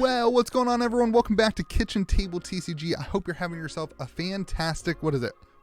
Well, what's going on, everyone? Welcome back to Kitchen Table TCG. I hope you're having yourself a fantastic,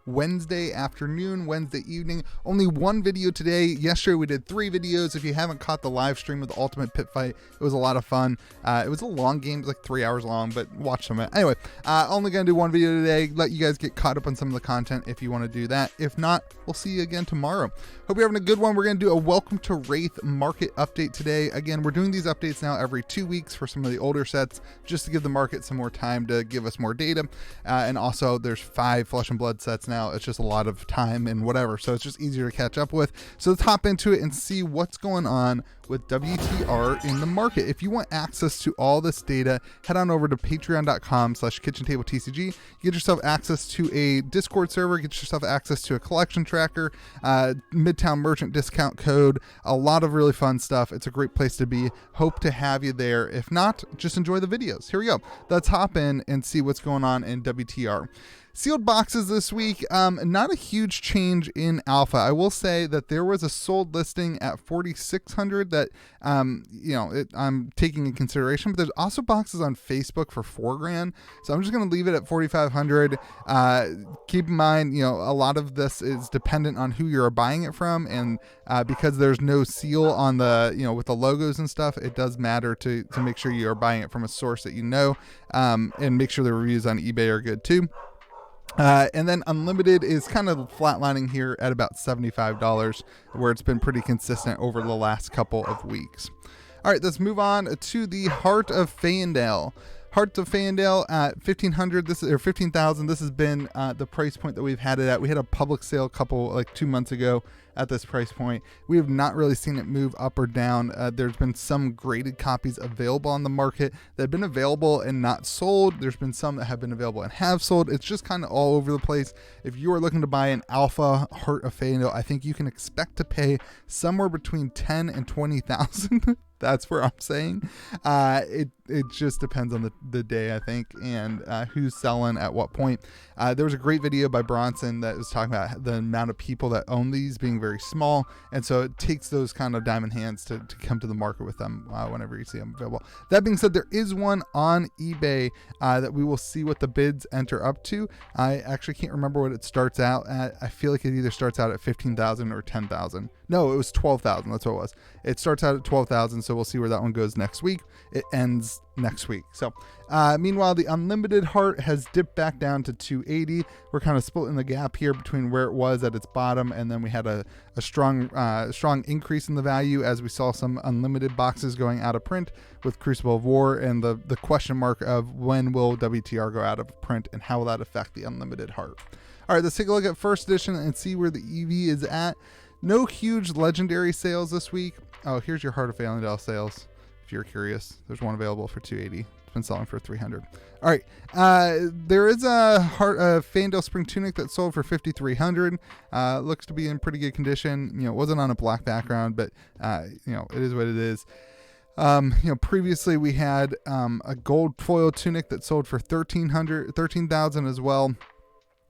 Wednesday afternoon, Wednesday evening. Only one video today. Yesterday we did 3 videos. If you haven't caught the live stream of the Ultimate Pit Fight, it was a lot of fun. It was a long game, it was like 3 hours long, but watch some of it. Anyway, only gonna do one video today. Let you guys get caught up on some of the content if you want to do that. If not, we'll see you again tomorrow. Hope you're having a good one. We're gonna do a Welcome to Rathe market update today. Again, we're doing these updates now every 2 weeks for some of the older sets, just to give the market some more time to give us more data. And also there's 5 Flesh and Blood sets now. It's just a lot of time and whatever, so it's just easier to catch up with. So let's hop into it and see what's going on with WTR in the market. If you want access to all this data, head on over to patreon.com/KitchenTableTCG. Get yourself access to a Discord server, get yourself access to a collection tracker, Midtown merchant discount code, a lot of really fun stuff. It's a great place to be. Hope to have you there. If not, just enjoy the videos. Here we go. Let's hop in and see what's going on in WTR. Sealed boxes this week, not a huge change in alpha. I will say that there was a sold listing at 4,600 that, I'm taking in consideration, but there's also boxes on Facebook for $4,000. So I'm just going to leave it at 4,500. Keep in mind, a lot of this is dependent on who you're buying it from. And because there's no seal on the, with the logos and stuff, it does matter to make sure you are buying it from a source that and make sure the reviews on eBay are good too. And then Unlimited is kind of flatlining here at about $75, where it's been pretty consistent over the last couple of weeks. All right, let's move on to the Heart of Fyendal. Heart of Fyendal at 1,500. This is or 15,000. This has been the price point that we've had it at. We had a public sale 2 months ago at this price point. We have not really seen it move up or down. There's been some graded copies available on the market that have been available and not sold. There's been some that have been available and have sold. It's just kind of all over the place. If you are looking to buy an alpha Heart of Fyendal, I think you can expect to pay somewhere between 10 and 20,000. That's where I'm saying. It just depends on the day, I think, and who's selling at what point. There was a great video by Bronson that was talking about the amount of people that own these being very small, and so it takes those kind of diamond hands to come to the market with them whenever you see them available. That being said, there is one on eBay that we will see what the bids enter up to. I actually can't remember what it starts out at. I feel like it either starts out at 15,000 or 10,000. No, it was 12,000. That's what it was. It starts out at 12,000, so we'll see where that one goes next week. It ends next week. So meanwhile, the Unlimited Heart has dipped back down to 280. We're kind of splitting the gap here between where it was at its bottom, and then we had a strong increase in the value as we saw some Unlimited boxes going out of print with Crucible of War, and the question mark of when will WTR go out of print and how will that affect the Unlimited Heart. All right, let's take a look at first edition and see where the EV is at. No huge legendary sales this week. Oh, here's your Heart of Fyendal sales. If you're curious, there's one available for 280. It's been selling for 300. All right, there is a Heart of Fyendal Spring Tunic that sold for 5,300. Looks to be in pretty good condition. It wasn't on a black background, but it is what it is. Previously we had a gold foil tunic that sold for 13,000 as well.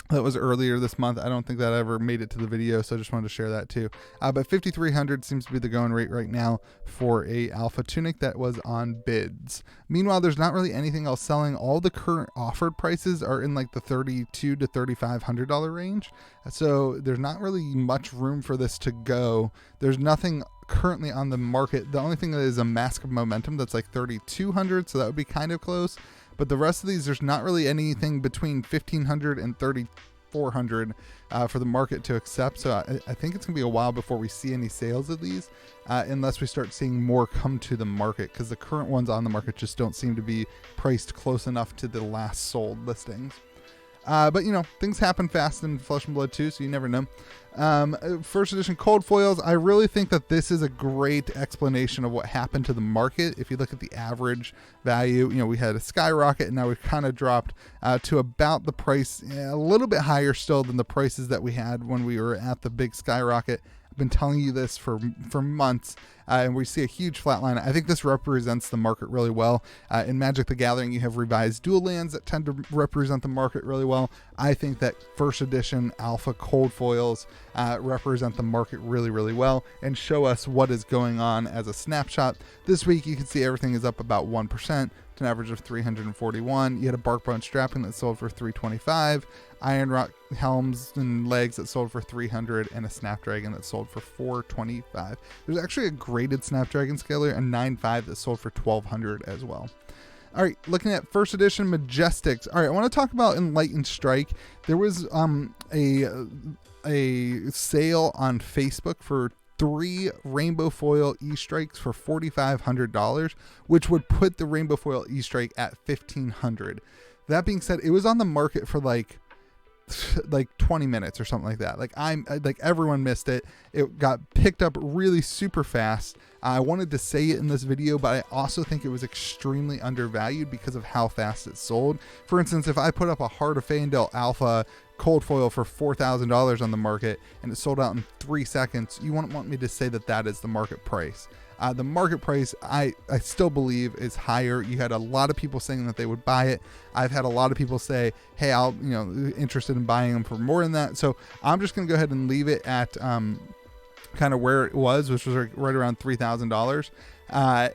That was earlier this month. I don't think that ever made it to the video, so I just wanted to share that too. But 5,300 seems to be the going rate right now for a alpha tunic that was on bids. Meanwhile, there's not really anything else selling. All the current offered prices are in like the $3,200 to $3,500 range. So there's not really much room for this to go. There's nothing currently on the market. The only thing that is a Mask of Momentum that's like 3,200, so that would be kind of close. But the rest of these, there's not really anything between 1,500 and 3,400 for the market to accept. So I think it's going to be a while before we see any sales of these, unless we start seeing more come to the market, because the current ones on the market just don't seem to be priced close enough to the last sold listings. But things happen fast in Flesh and Blood too, so you never know. First edition cold foils, I really think that this is a great explanation of what happened to the market. If you look at the average value, we had a skyrocket, and now we've kind of dropped to about the price, a little bit higher still than the prices that we had when we were at the big skyrocket. I've been telling you this for months, and we see a huge flat line. I think this represents the market really well. In Magic the Gathering, you have revised dual lands that tend to represent the market really well. I think that first edition alpha cold foils represent the market really, really well and show us what is going on as a snapshot. This week, you can see everything is up about 1%. to an average of 341. You had a bark bone strapping that sold for 325, iron rock helms and legs that sold for 300, and a snapdragon that sold for 425. There's actually a graded snapdragon scaler, a 9.5 that sold for 1200 as well. All right, looking at first edition Majestics. All right, I want to talk about Enlightened Strike. There was a sale on Facebook for 3 rainbow foil E-strikes for $4,500, which would put the rainbow foil E-strike at $1,500. That being said, it was on the market for like 20 minutes or something like that. Like everyone missed it. It got picked up really super fast. I wanted to say it in this video, but I also think it was extremely undervalued because of how fast it sold. For instance, if I put up a Heart of Fyendal Alpha cold foil for $4,000 on the market and it sold out in 3 seconds, you wouldn't want me to say that that is the market price. The market price, I still believe, is higher. You had a lot of people saying that they would buy it. I've had a lot of people say, hey, I'll, interested in buying them for more than that. So I'm just going to go ahead and leave it at kind of where it was, which was right around $3,000.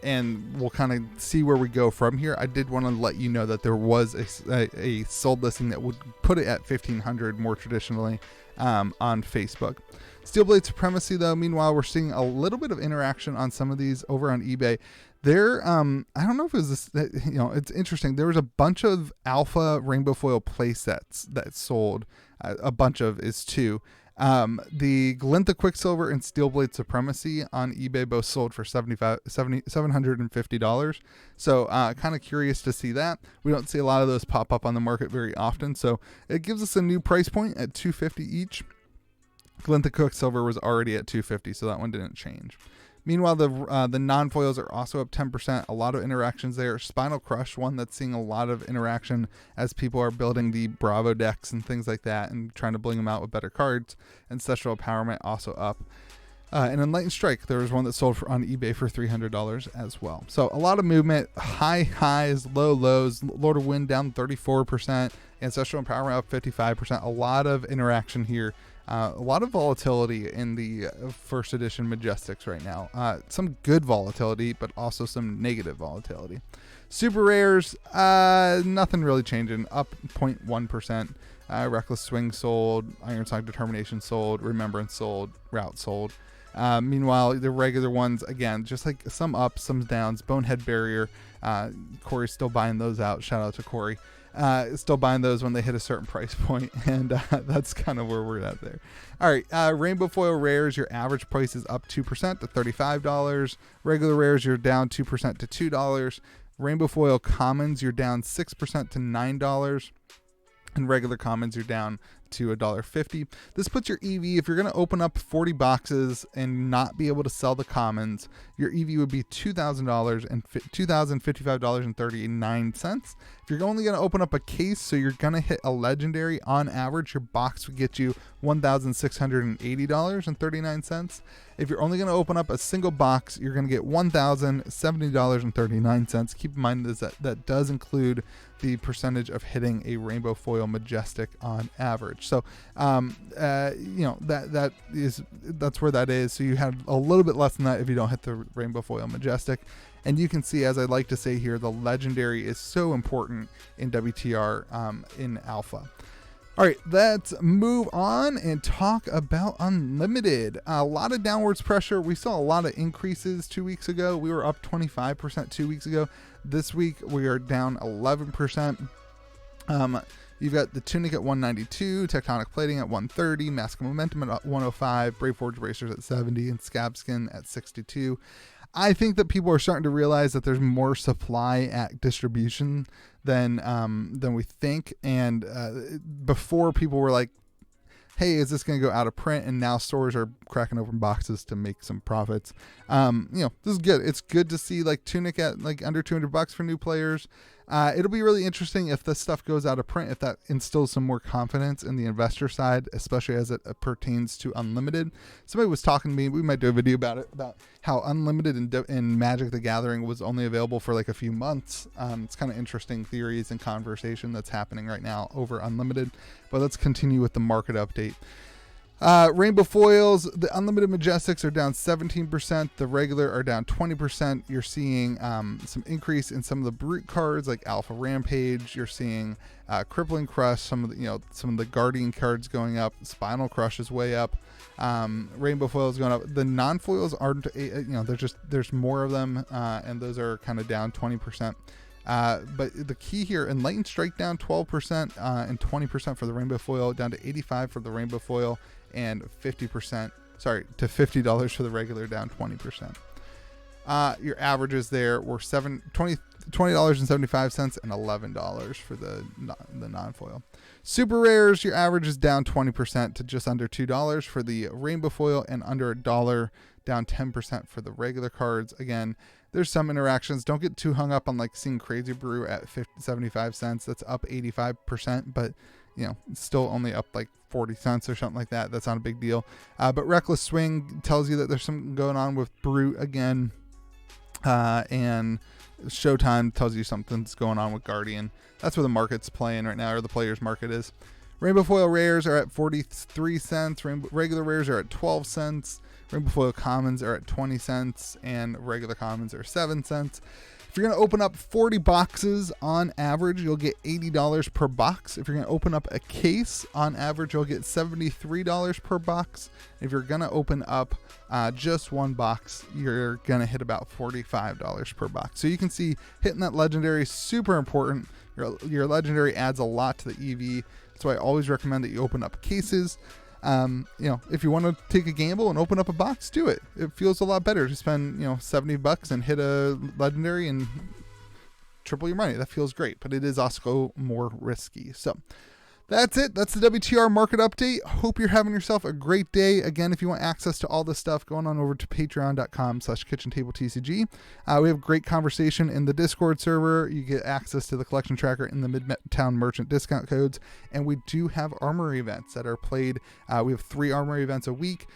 And we'll kind of see where we go from here. I did want to let you know that there was a sold listing that would put it at $1,500 more traditionally on Facebook. Steelblade Supremacy, though, meanwhile, we're seeing a little bit of interaction on some of these over on eBay. There, I don't know if it was this, it's interesting. There was a bunch of alpha rainbow foil play sets that sold. A bunch of is 2. The Glintha Quicksilver and Steelblade Supremacy on eBay both sold for $750. So kind of curious to see that. We don't see a lot of those pop up on the market very often. So it gives us a new price point at $250 each. Glintha Quicksilver was already at $250, so that one didn't change. Meanwhile, the non-foils are also up 10%. A lot of interactions there. Spinal Crush, one that's seeing a lot of interaction as people are building the Bravo decks and things like that and trying to bling them out with better cards. Ancestral Empowerment also up. And Enlightened Strike, there was one that sold on eBay for $300 as well. So a lot of movement, high highs, low lows. Lord of Wind down 34%. Ancestral Empowerment up 55%. A lot of interaction here. A lot of volatility in the first edition Majestics right now. Some good volatility, but also some negative volatility. Super rares, nothing really changing. Up 0.1%. Reckless Swing sold. Ironside Determination sold. Remembrance sold. Route sold. Meanwhile, the regular ones, again, just like some ups, some downs. Bonehead Barrier. Corey's still buying those out. Shout out to Corey. Still buying those when they hit a certain price point, and that's kind of where we're at there. All right, rainbow foil rares, your average price is up 2% to $35. Regular rares, you're down 2% to $2. Rainbow foil commons, you're down 6% to $9. And regular commons, you're down to $1.50. This puts your EV, if you're going to open up 40 boxes and not be able to sell the commons, your EV would be $2,000 and $2,055.39. If you're only going to open up a case, so you're going to hit a legendary, on average, your box would get you $1,680.39. If you're only going to open up a single box, you're going to get $1,070.39. Keep in mind that does include the percentage of hitting a rainbow foil majestic on average. So, that's where that is. So you have a little bit less than that if you don't hit the rainbow foil majestic. And you can see, as I like to say here, the legendary is so important in WTR in alpha. All right, let's move on and talk about Unlimited. A lot of downwards pressure. We saw a lot of increases 2 weeks ago. We were up 25% 2 weeks ago. This week, we are down 11%. You've got the Tunic at 192, Tectonic Plating at 130, Mask of Momentum at 105, Brave Forge Bracers at 70, and Scab Skin at 62. I think that people are starting to realize that there's more supply at distribution than we think. And before, people were like, hey, is this going to go out of print? And now stores are cracking open boxes to make some profits. This is good. It's good to see like Tunic at like under $200 for new players. It'll be really interesting if this stuff goes out of print, if that instills some more confidence in the investor side, especially as it pertains to Unlimited. Somebody was talking to me, we might do a video about it, about how Unlimited in Magic the Gathering was only available for like a few months. It's kind of interesting theories and conversation that's happening right now over Unlimited, but let's continue with the market update. Rainbow foils, the unlimited Majestics are down 17%. The regular are down 20%. You're seeing some increase in some of the brute cards like Alpha Rampage. You're seeing Crippling Crush. Some of the Guardian cards going up. Spinal Crush is way up. Rainbow foils going up. The non-foils aren't. There's more of them, and those are kind of down 20%. But the key here, Enlightened Strike down 12% and 20% for the rainbow foil, down to 85 for the rainbow foil, and $50 for the regular, down 20%. Your averages there were $20.75 and $11 for the non-foil. Super rares, your average is down 20% to just under $2 for the rainbow foil, and under $1, down 10% for the regular cards. Again, there's some interactions. Don't get too hung up on like seeing Crazy Brew at 75 cents. That's up 85%, but it's still only up like 40 cents or something like that. That's not a big deal. But Reckless Swing tells you that there's something going on with Brute again. And Showtime tells you something's going on with Guardian. That's where the market's playing right now, or the player's market is. Rainbow foil rares are at 43 cents. Regular rares are at 12 cents. Rainbow foil commons are at 20 cents, and regular commons are 7 cents. If you're going to open up 40 boxes on average, you'll get $80 per box. If you're going to open up a case, on average, you'll get $73 per box. If you're going to open up just one box, you're going to hit about $45 per box. So you can see hitting that legendary is super important. Your legendary adds a lot to the EV. That's why I always recommend that you open up cases. If you want to take a gamble and open up a box, do it. It feels a lot better to spend, $70 and hit a legendary and triple your money. That feels great, but it is also more risky. So that's it. That's the WTR market update. Hope you're having yourself a great day. Again, if you want access to all this stuff, going on over to patreon.com/KitchenTableTCG. We have great conversation in the Discord server. You get access to the collection tracker and the Midtown merchant discount codes. And we do have armory events that are played. We have 3 armory events a week,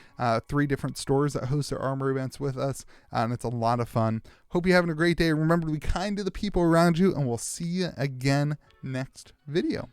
3 different stores that host their armory events with us. And it's a lot of fun. Hope you're having a great day. Remember to be kind to the people around you, and we'll see you again next video.